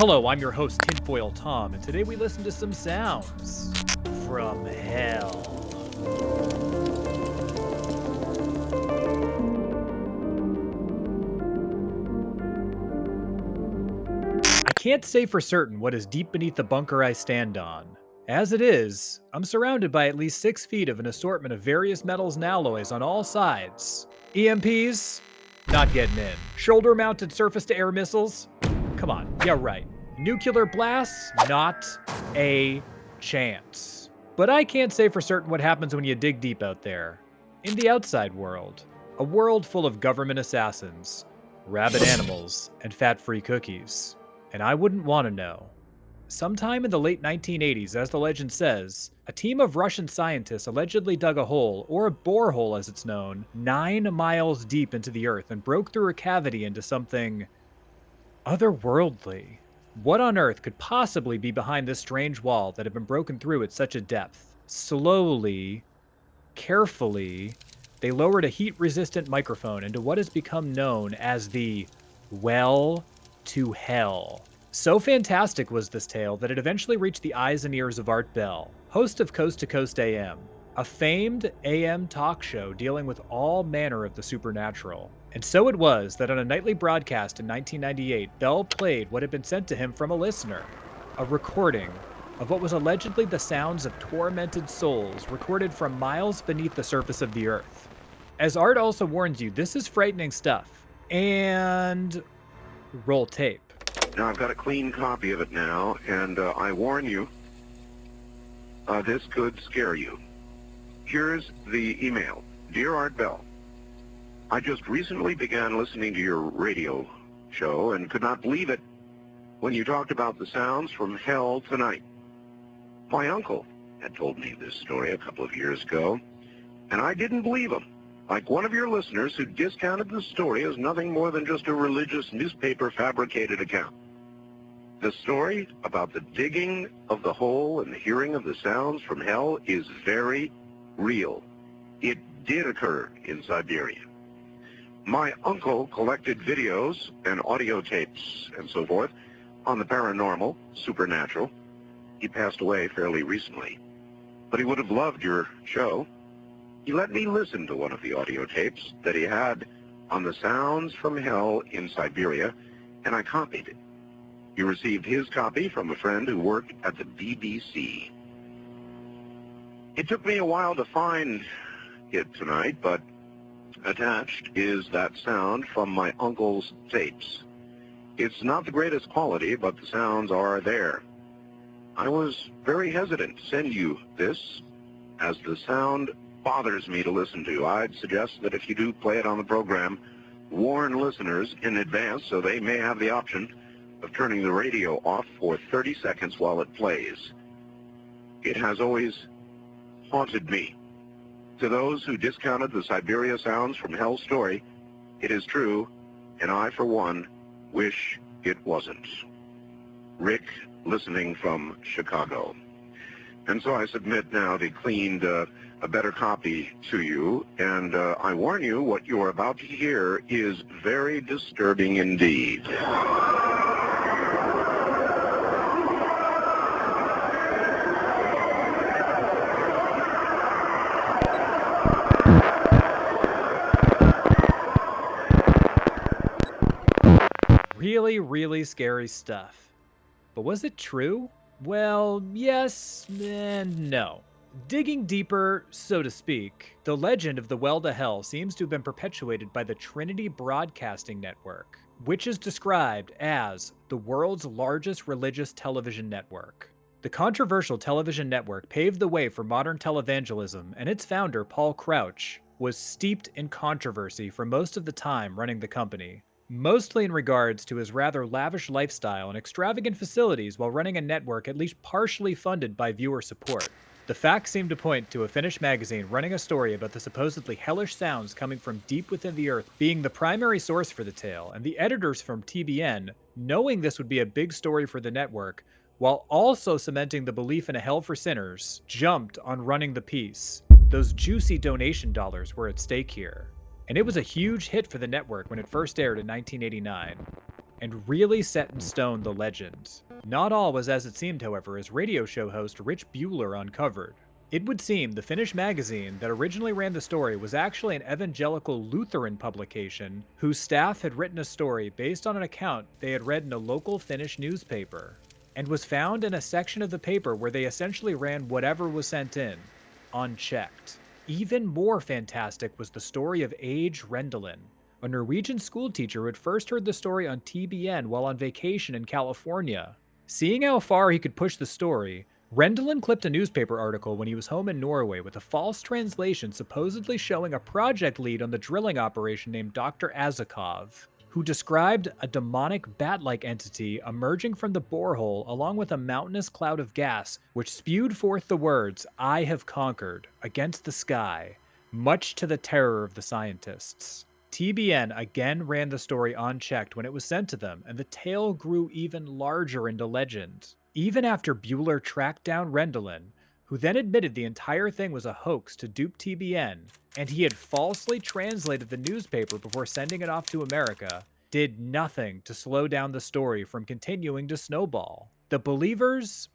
Hello, I'm your host, Tinfoil Tom, and today we listen to some sounds from hell. I can't say for certain what is deep beneath the bunker I stand on. As it is, I'm surrounded by at least 6 feet of an assortment of various metals and alloys on all sides. EMPs? Not getting in. Shoulder-mounted surface-to-air missiles? Come on, yeah right. Nuclear blasts? Not a chance. But I can't say for certain what happens when you dig deep out there. In the outside world, a world full of government assassins, rabid animals, and fat-free cookies. And I wouldn't want to know. Sometime in the late 1980s, as the legend says, a team of Russian scientists allegedly dug a hole, or a borehole as it's known, 9 miles deep into the earth and broke through a cavity into something otherworldly. What on earth could possibly be behind this strange wall that had been broken through at such a depth? Slowly, carefully, they lowered a heat-resistant microphone into what has become known as the well to hell. So fantastic was this tale that it eventually reached the eyes and ears of Art Bell, host of Coast to Coast AM, a famed AM talk show dealing with all manner of the supernatural. And so it was that on a nightly broadcast in 1998, Bell played what had been sent to him from a listener, a recording of what was allegedly the sounds of tormented souls recorded from miles beneath the surface of the earth. As Art also warns you, this is frightening stuff. And roll tape. Now, I've got a clean copy of it now, and I warn you, this could scare you. Here's the email. Dear Art Bell, I just recently began listening to your radio show and could not believe it when you talked about the sounds from hell tonight. My uncle had told me this story a couple of years ago, and I didn't believe him. Like one of your listeners who discounted the story as nothing more than just a religious newspaper fabricated account. The story about the digging of the hole and the hearing of the sounds from hell is very real. It did occur in Siberia. My uncle collected videos and audio tapes and so forth on the paranormal, supernatural. He passed away fairly recently, but he would have loved your show. He let me listen to one of the audio tapes that he had on the sounds from hell in Siberia, and I copied it. He received his copy from a friend who worked at the BBC. It took me a while to find it tonight, but attached is that sound from my uncle's tapes. It's not the greatest quality, but the sounds are there. I was very hesitant to send you this, as the sound bothers me to listen to. I'd suggest that if you do play it on the program, warn listeners in advance so they may have the option of turning the radio off for 30 seconds while it plays. It has always haunted me. To those who discounted the Siberia sounds from hell story, it is true, and I, for one, wish it wasn't. Rick, listening from Chicago. And so I submit now the cleaned, a better copy to you, and I warn you, what you are about to hear is very disturbing indeed. Really, really scary stuff. But was it true? Well, yes and no. Digging deeper, so to speak, the legend of the well to hell seems to have been perpetuated by the Trinity Broadcasting network, which is described as the world's largest religious television network. The controversial television network paved the way for modern televangelism, and its founder, Paul Crouch, was steeped in controversy for most of the time running the company, mostly in regards to his rather lavish lifestyle and extravagant facilities while running a network at least partially funded by viewer support. The facts seem to point to a Finnish magazine running a story about the supposedly hellish sounds coming from deep within the earth being the primary source for the tale, and the editors from TBN, knowing this would be a big story for the network, while also cementing the belief in a hell for sinners, jumped on running the piece. Those juicy donation dollars were at stake here. And it was a huge hit for the network when it first aired in 1989. and really set in stone the legend. Not all was as it seemed, however, as radio show host Rich Bueller uncovered. It would seem the Finnish magazine that originally ran the story was actually an evangelical Lutheran publication whose staff had written a story based on an account they had read in a local Finnish newspaper, and was found in a section of the paper where they essentially ran whatever was sent in, unchecked. Even more fantastic was the story of Age Rendelin, a Norwegian schoolteacher who had first heard the story on TBN while on vacation in California. Seeing how far he could push the story, Rendelin clipped a newspaper article when he was home in Norway with a false translation supposedly showing a project lead on the drilling operation named Dr. Azakov, who described a demonic bat-like entity emerging from the borehole along with a mountainous cloud of gas which spewed forth the words, "I have conquered," against the sky, much to the terror of the scientists. TBN again ran the story unchecked when it was sent to them, and the tale grew even larger into legend. Even after Bueller tracked down Rendelin, who then admitted the entire thing was a hoax to dupe TBN, and he had falsely translated the newspaper before sending it off to America, did nothing to slow down the story from continuing to snowball. The believers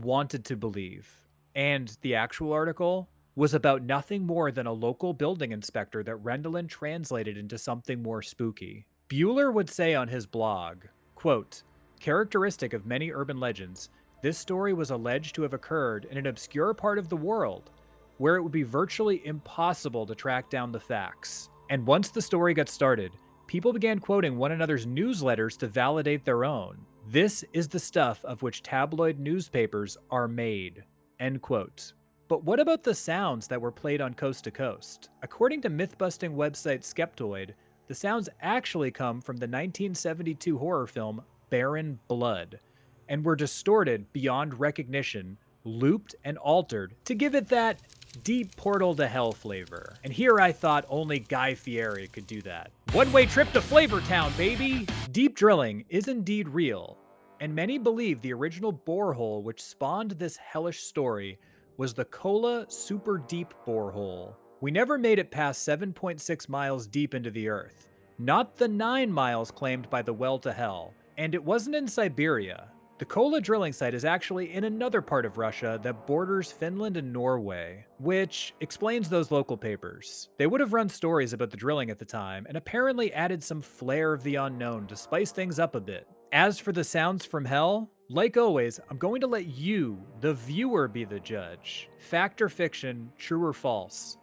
wanted to believe, and the actual article was about nothing more than a local building inspector that Rendelin translated into something more spooky. Bueller would say on his blog, quote, "Characteristic of many urban legends, this story was alleged to have occurred in an obscure part of the world, where it would be virtually impossible to track down the facts. And once the story got started, people began quoting one another's newsletters to validate their own. This is the stuff of which tabloid newspapers are made." End quote. But what about the sounds that were played on Coast to Coast? According to myth-busting website Skeptoid, the sounds actually come from the 1972 horror film Barren Blood, and were distorted beyond recognition, looped and altered to give it that deep portal to hell flavor. And here I thought only Guy Fieri could do that. One-way trip to Flavortown, baby! Deep drilling is indeed real, and many believe the original borehole which spawned this hellish story was the Kola Super Deep Borehole. We never made it past 7.6 miles deep into the earth, not the 9 miles claimed by the Well to Hell, and it wasn't in Siberia. The Kola drilling site is actually in another part of Russia that borders Finland and Norway, which explains those local papers. They would have run stories about the drilling at the time, and apparently added some flair of the unknown to spice things up a bit. As for the sounds from hell, like always, I'm going to let you, the viewer, be the judge. Fact or fiction, true or false,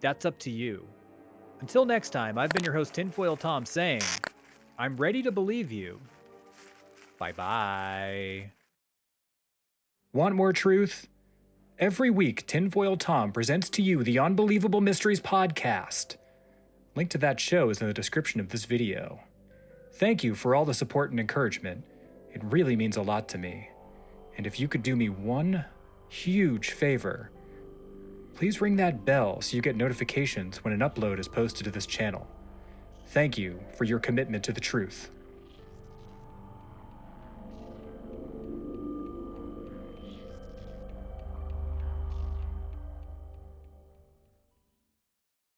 that's up to you. Until next time, I've been your host Tinfoil Tom saying, I'm ready to believe you. Bye-bye. Want more truth? Every week, Tinfoil Tom presents to you the Unbelievable Mysteries Podcast. Link to that show is in the description of this video. Thank you for all the support and encouragement. It really means a lot to me. And if you could do me one huge favor, please ring that bell so you get notifications when an upload is posted to this channel. Thank you for your commitment to the truth.